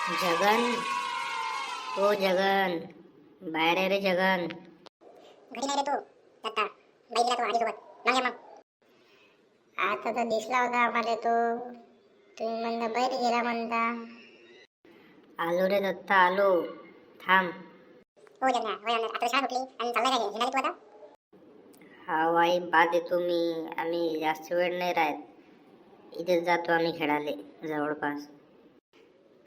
जगन, ओ जगन, बाहेर आहे रे जगन. घरी नाही रे तो दत्ता. बाई गेला तो आजीसोबत. मग मग आता तर दिसला होता आम्हाला तो. तुम्ही म्हणता बैल गेला म्हणता. आलो रे दत्ता आलो. थांब. हो जगना होय अंदर. आता शाळा सुटली आणि चाललाय काय घेणार तू आता? हा आई बाद येतो मी. आम्ही जास्त वेळ नाही राहत. इथेच जातो आम्ही खेळाले जवळपास.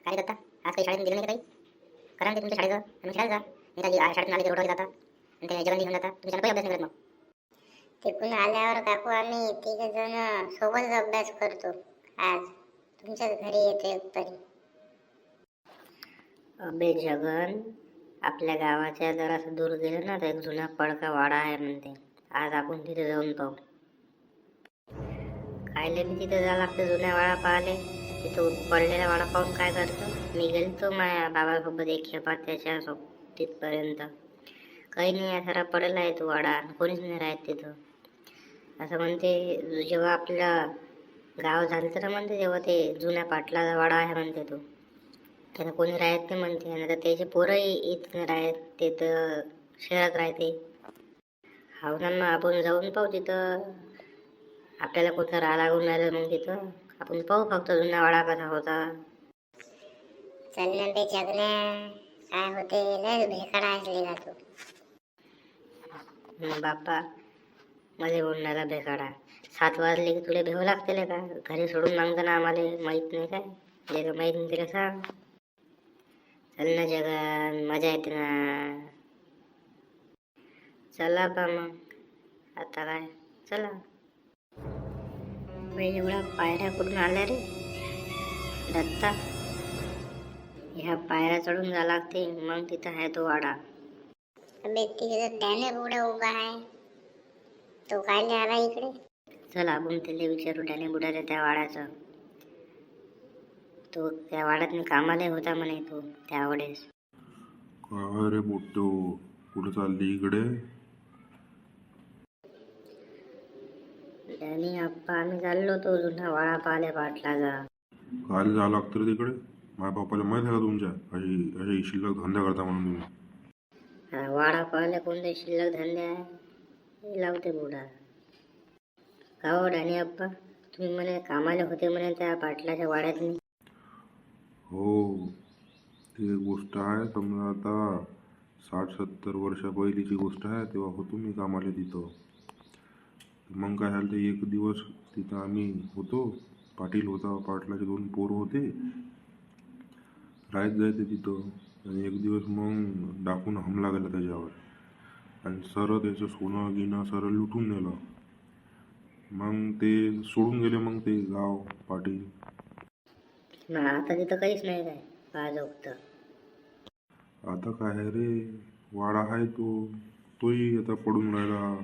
काय दत्ता आज काही शाळेत गेलं नाही का काही? करा ना ते तुमच्या शाळेचं आणि शाळेत जा. नेताजी शाळेतून आले ते रोडवर जातात आणि ते जगन घेऊन जातात. तुम्ही त्यांना काही अभ्यास नाही करत मग. तिकडून आल्यावर काकू आम्ही तिघ जण सोबतच अभ्यास करतो. आज तुमच्याच घरी येतो एकतरी. अबे जगन, आपल्या गावाच्या जरासं दूर गेलं ना तर एक जुना पडका वाडा आहे म्हणते. आज आपण तिथे जाऊन पाहू. कायले मी तिथे जायला लागतं जुन्या वाडा पाहिले. तिथं पडलेला वाडा पाहून काय करतो. मी गेलतो माझ्या बाबासोबत एक खेपा त्याच्यासोबत तिथपर्यंत. काही नाही सारा पडला आहे तो वाडा. कोणीच नाही राहत तिथं. असं म्हणते जेव्हा आपलं गाव झालं तर म्हणते तेव्हा ते जुन्या पाटलाचा वाडा आहे म्हणते तो. त्यानं कोणी राहत नाही म्हणते. आणि आता त्याचे पोरंही इथं राहत. ते तर शहरात राहते. हाव ना आपण जाऊन पाहू तिथं. आपल्याला कुठं राहा लागून राहिलं मग तिथं. आपण पाहू फक्त जुना वाडा कसा होता. चल ना ते जगण्या. काय होते लय भेकडा असले का तू. बाप्पा मध्ये बोलणारा बेकाडा. 7 वाजले की तुला भेव लागते का? घरी सोडून मागताना आम्हाला माहीत नाही काय? जे माहीत नाही तिला सांग. चल ना जगन, मजा येते ना. चला बा मग. आता काय चला. एवढ्या पायऱ्या कुठून आल्या रे दत्ता? ह्या पायऱ्या चढून जा लागते मग तिथं आहे तो वाडा. अबे तिथे त्याने पुढे उभा आहे. तो काय आला इकडे? चल आपण त्याला विचारू त्याने बुडाले त्या वाड्याचं. तो त्या वाड्यात कामाला होता म्हणे तो त्यावेळेस. काय रे मोठो, कुठं चालली इकडे? त्याने आप्पा आम्ही चाललो होतो जुना वाडा पाहिले पाटलाचा. काय जावं लागतं रे तिकडे? माझ्या बापाला माहीत आहे का तुमच्या अशी अशी शिल्लक धंदा करता म्हणून तुम्ही? वाडा पाहिले कोणते शिल्लक धंदे आहे लावते बुडा. का हो डाणी आप्पा, तुम्ही म्हणे कामाला होते म्हणे त्या पाटलाच्या वाड्यात. हो, ते गोष्ट आहे. समजा आता 60-70 वर्षा पहिलीची गोष्ट आहे. तेव्हा होतो मी कामाला तिथं. मग काय झालं, ते एक दिवस तिथं आम्ही होतो. पाटील होता, पाटलाचे 2 पोरं होते. राहत जायचे तिथं. आणि एक दिवस मग डाकून हमला केला त्याच्यावर आणि सरळ त्याचं सोनं गिनं सरळ लुटून नेलं. मग ते सोडून गेले मग ते गाव पाटील. आता तिथं काहीच नाही काय पाजोगत. आता काय आहे रे, वाडा आहे तोही आता पडून राहिला.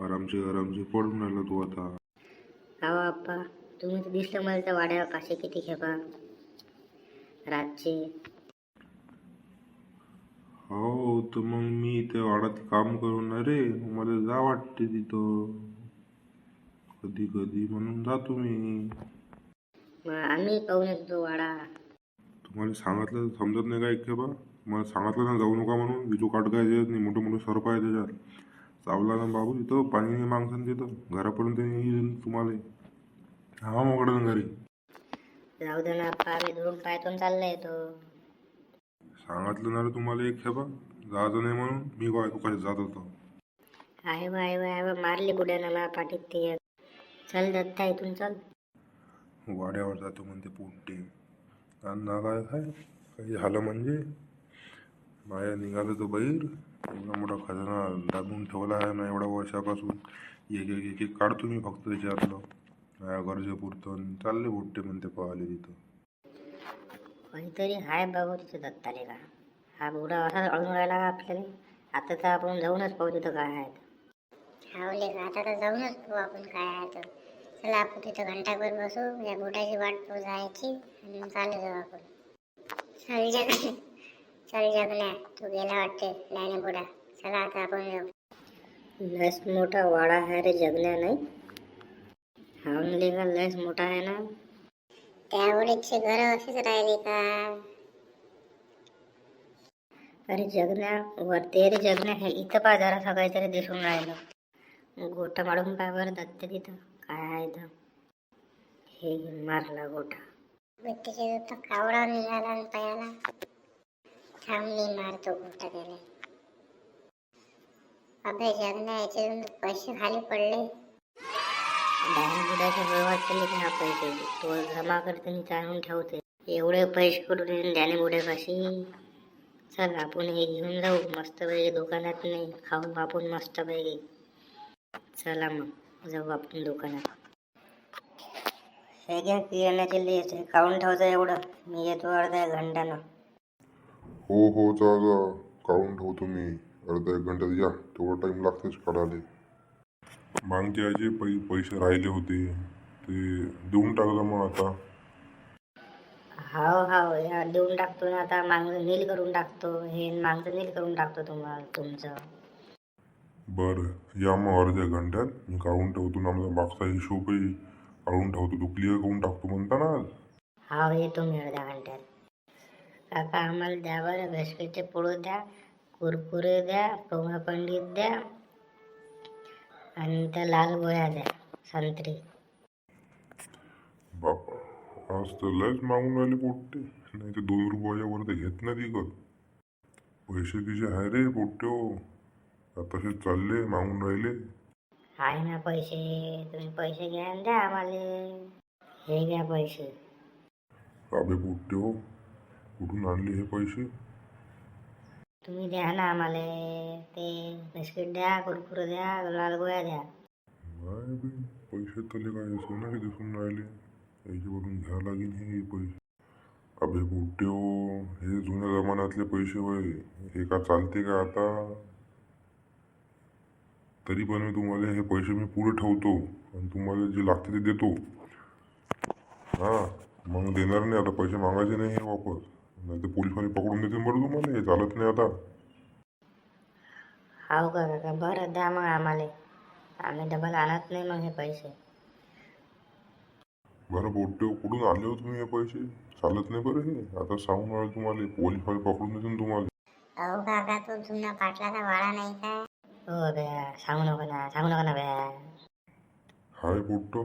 आरामचे पडून राहिला तो आता. हो आप्पा, तुम्ही तर दिसलं मला त्या वाड्यावर पाशी किती खेपा रातचे. हो, तर मग मी त्या वाड्यात काम करून ना रे, मला जा वाटते तिथं कधी कधी, म्हणून जातो मी. मग आम्ही पाहून येतो तो वाडा. तुम्हाला सांगितलं समजत नाही का एक बा? मला सांगितलं ना जाऊ नका म्हणून. विजू काट काय देत नाही, मोठं मोठं सरप आहे त्याच्यात. चावला ना बाबू तिथं, पाणी नाही मागसन तिथं घरापर्यंत येईल तुम्हाला. हा मोकळं घरी. जाऊ दे ना आप्पा, आम्ही दुरून पायथून चालला येतो. सांगितलं ना रे तुम्हाला एक खेपा जायचं नाही म्हणून. मी काय तू काय जात होतो. आहे मारली बुड्यानं मला पाठीत ते. चल दत्ता इथून चल. वाड्यावर जातो म्हणते पोट्टे. नालायक आहे. काही झालं म्हणजे माया निघालं तर बाहेर. एवढा मोठा खजाना दाबून ठेवला आहे ना एवढ्या वर्षापासून. एक काढतो मी फक्त त्याच्यातलं माझ्या गरजेपुरतं. चालले पोट्टे म्हणते पाहिले तिथं. काहीतरी हाय बाबू तिथं दत्ताले का. हा बुडा असाच अळून राहिला का आपल्याला. आता तर आपण जाऊनच पाहू तिथं काय आहे. हावले का आता तर जाऊनच पाहू आपण काय आहे तर. चला आपण तिथं घंटाभर बसू. या बुटाची वाट जायची आणि चालू जाऊ आपण. चल जगण्या, तू गेला वाटते लाईने बुडा. चला आता आपण जाऊ. लस मोठा वाडा आहे रे जगण्या नाही. हा का लस मोठा आहे ना. त्यावेळेचे घर असेच राहिले का? अरे जगण्या वरती, अरे जगण्या हे इथं पा जरा काहीतरी दिसून राहिलं. गोटा मारून पाय वर दत्त तिथं काय आहे इथं. हे मारला गोटा. बिट्टीचे तर कावडा निघाला आणि पायाला. थांब मी मारतो गोटा त्याला. अबे जगण्या याच्यातून पैसे खाली पडले. बँक बुडाच्या वेळ वाटले की हा पैसे तो जमा करते आणि जाणून ठेवते. एवढे पैसे कुठून येऊन त्याने बुड्यापाशी. चल आपण हे घेऊन जाऊ मस्तपैकी दुकानात, नाही खाऊन आपण मस्तपैकी. चला मग जाऊ आपण दुकानात. हे घ्या किराण्याचे लिस्ट, खाऊन ठेवतं एवढं. मी येतो अर्ध्या घंट्यानं. हो जा जा, काढून ठेवतो मी अर्धा एक घंट्यात. या तेवढा टाईम लागतेच काढायला. मागचे जे पैसे राहिले होते ते देऊन टाकलं मग आता. हाव हाव या देऊन टाकतो ना आता. मागचं नील करून टाकतो, हे मागचं नील करून टाकतो तुम्हाला तुमचं. बरं या मग अर्ध्या घंट्यात मी काढून ठेवतो ना. आमचा मागचा हिशोबही काढून ठेवतो. तो क्लिअर करून टाकतो म्हणता ना आज. हाव येतो मी अर्ध्या घंट्यात. काका आम्हाला द्या बरं, बिस्किटचे पोळू द्या, कुरकुरे द्या, पोहा पंडित द्या आणि त्या लाल गोळ्या द्या, संत्री. बापा आज तर लयच मागून राहिले पोट्टे. नाही ते 2 रुपयाच्या वर तर घेत नाही विकत. पैसे किसे आहे रे पोट्टे हो. तसे चालले मागून राहिले. आहे ना पैसे, तुम्ही पैसे घ्या आणि द्या आम्हाला. हे घ्या पैसे. अबे पोट्टे हो, कुठून आणले हे पैसे? तुम्ही द्या ना आम्हाला. ते बिस्किट द्या, कुरकुरे द्या, लाल गोळ्या द्या. नाही बे, पैसे तले काय सोन्याचे दिसून राहिले. याच्यावरून घ्या लागेल हे पैसे. अबे पोट्टे हो, हे जुन्या जमान्यातले पैसे होय. हे का चालते का आता? तरी पण मी तुम्हाला हे पैसे मी पुढे ठेवतो आणि तुम्हाला जे लागते ते देतो. हां मग देणार नाही आता. पैसे मागायचे नाही हे वापस, नाही तर पोलिसवाले पकडून देतील बरं तुम्हाला. हे चालत नाही आता. हाव का काका, बरं द्या मग आम्हाला. आम्ही डबल आणत नाही मग हे पैसे. बरं पोट्टे हो, कुठून आणले हो तुम्ही हे पैसे? चालत नाही बरं हे. आता सांगून राहिले तुम्हाला, पोलिसवाले पकडून देतील तुम्हाला. अहो काका तो जुना पाटलाचा वाडा नाही काय? हो बया, सांगू नका ना बया. हाय पोट्ट,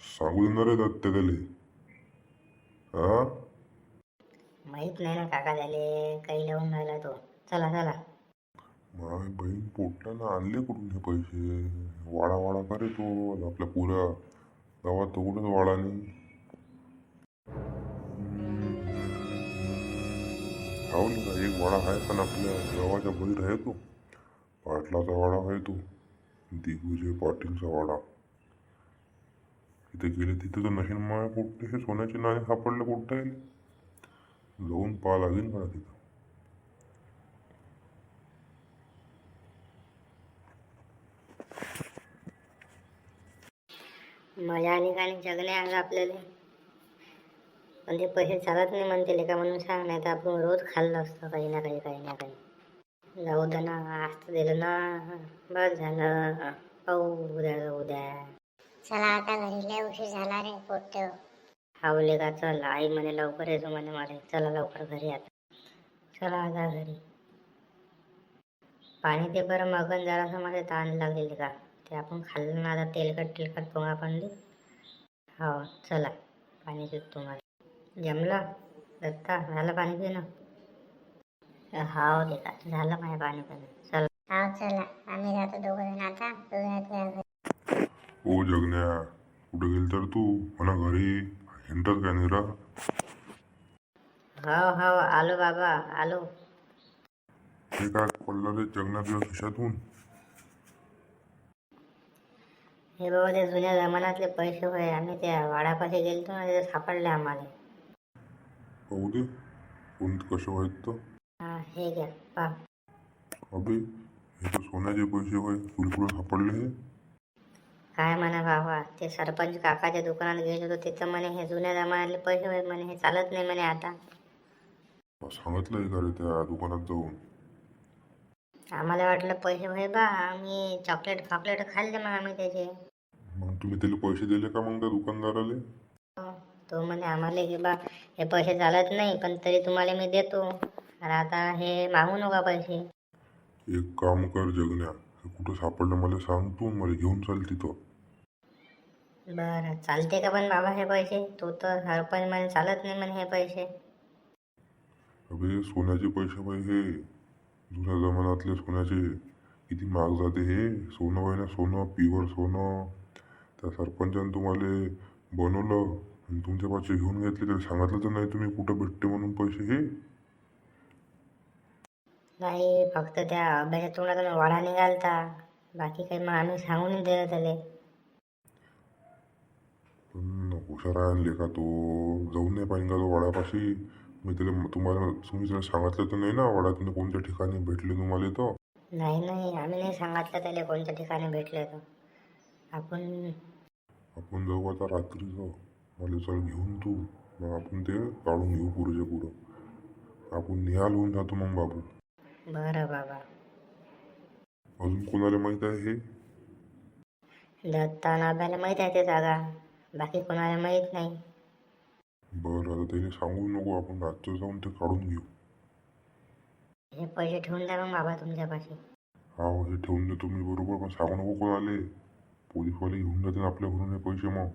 सांगू देणार आहे दत्त त्याले. हां माहित नाही ना काका झाले, काही लावून राहिला तो. चला चला. माय बहीण पोट्ट्यानं आणले कुठून हे पैसे? वाडा करे तो आपल्या पुऱ्या गावात तो कुठेच वाडा नाही. हाव नाही का, एक वाडा आहे पण आपल्या गावाच्या बाहेर आहे तो. पाटलाचा वाडा आहे तो, दिग्विजय पाटीलचा वाडा. तिथे गेले तिथे तर नशीन माय पोट्टे हे सोन्याचे नाणे सापडले पोट्टे. जाऊन पाहा लागेल मला तिथं. मजा आली का नाही जगण्या आलं आपल्याला. पण ते पैसे चालत नाही म्हणते का म्हणून सांग, नाही तर आपण रोज खाल्लं असतं काही ना काही. जाऊ दे ना, आज तर दिलं ना, बस झालं. पाहू उद्या. चला आता घरी लय उशीर झाला रे पोट्टे. हावले का, चल आई म्हणे लवकर येतो म्हणे मला. चला लवकर घरी आता. चला आता घरी. पाणी ते बरं मगन जरासं मला ताण लागलेली का. ते आपण खाल्लं ना आता, तेलकट पोहा पंडित. हो चला, पाणी पितो मला. जमलं दत्ता, झालं पाणी पिणं? हाव लेका, झालं माझं पाणी पिणं. चला. हा चला, आम्ही जातो दोघं जण आता घरी. ओ जगण्या, कुठं गेल तर तू? म्हणा घरी हिंडत काय निरा? हो आलो बाबा आलो. हे काय पडलं रे जगण्या तुझ्या खिशातून? हे बाबा ते जुन्या जमान्यातले पैसे होय. आम्ही त्या वाड्यापाशी गेलतो ना, तिथे सापडले आम्हाला. पाहू दे कोणतं कसं व्हायचं तर. हा हे घ्या पा. अबे हे तर सोन्याचे पैसे होय. कुरकुरे सापडले हे. काय म्हणा बाबा, ते सरपंच काकाच्या दुकानात गेलो होतो, तिथं म्हणे हे जुन्या जमान्यातले पैसे होय म्हणे, हे चालत नाही म्हणे आता. सांगितलंय का रे त्या दुकानात जाऊन? आम्हाला वाटलं पैसे होय बा, आम्ही चॉकलेट खाल्ले मग आम्ही त्याचे. मग तुम्ही त्याला पैसे दिले का मग त्या दुकानदाराले? तो म्हणे आम्हाला की बा हे पैसे चालत नाही, पण तरी तुम्हाला मी देतो. आणि आता हे मागू नका पैसे. एक काम कर जगण्या, हे कुठं सापडलं मला सांग तू, मला घेऊन चाल तिथं. बरं चालते का पण बाबा हे पैसे? तो तर सरपंच म्हणे चालत नाही म्हणे हे पैसे. अबे सोन्याचे पैसे बाई हे, जुन्या जमान्यातले सोन्याचे. किती महाग जाते हे सोनं, बाई ना सोनं, प्युअर सोनं. त्या सरपंचानं तुम्हाला बनवलं आणि तुमच्या पाचशे घेऊन घेतले. त्याला सांगितलं तर नाही तुम्ही कुठं भेटते म्हणून पैसे हे? नाही, फक्त त्या अभ्याच्या तोंडातून वाडा निघालता, बाकी काही मग आम्ही सांगून दिलं त्याला. पण हुशार आणले का तो? जाऊन नाही पाहिजे का तो वाड्यापाशी? मी त्याला तुम्ही त्याला सांगितलं तर नाही ना वाड्यातून कोणत्या ठिकाणी भेटले तुम्हाला तर? नाही नाही, आम्ही नाही सांगितलं त्याला कोणत्या ठिकाणी भेटले तर. आपण आपण जाऊ आता रात्री जाऊ, मला चल घेऊन तू. मग आपण ते काढून घेऊ पुरेच्या पुरं. आपण निहाल होऊन जातो मग बाबू. बरं बाबा. अजून कोणाला माहीत आहे हे? दत्ता नाभ्याला माहीत आहे ते जागा, बाकी कोणाला माहीत नाही. बरं आता त्याने सांगू नको, आपण रात्र जाऊन ते काढून घेऊ. हे पैसे ठेवून द्या मग बाबा तुमच्यापाशी. हा हे ठेवून देतो मी बरोबर, पण सांगू नको कोणाले. पोलीसवाले घेऊन जातील आपल्या घरून हे पैसे मग.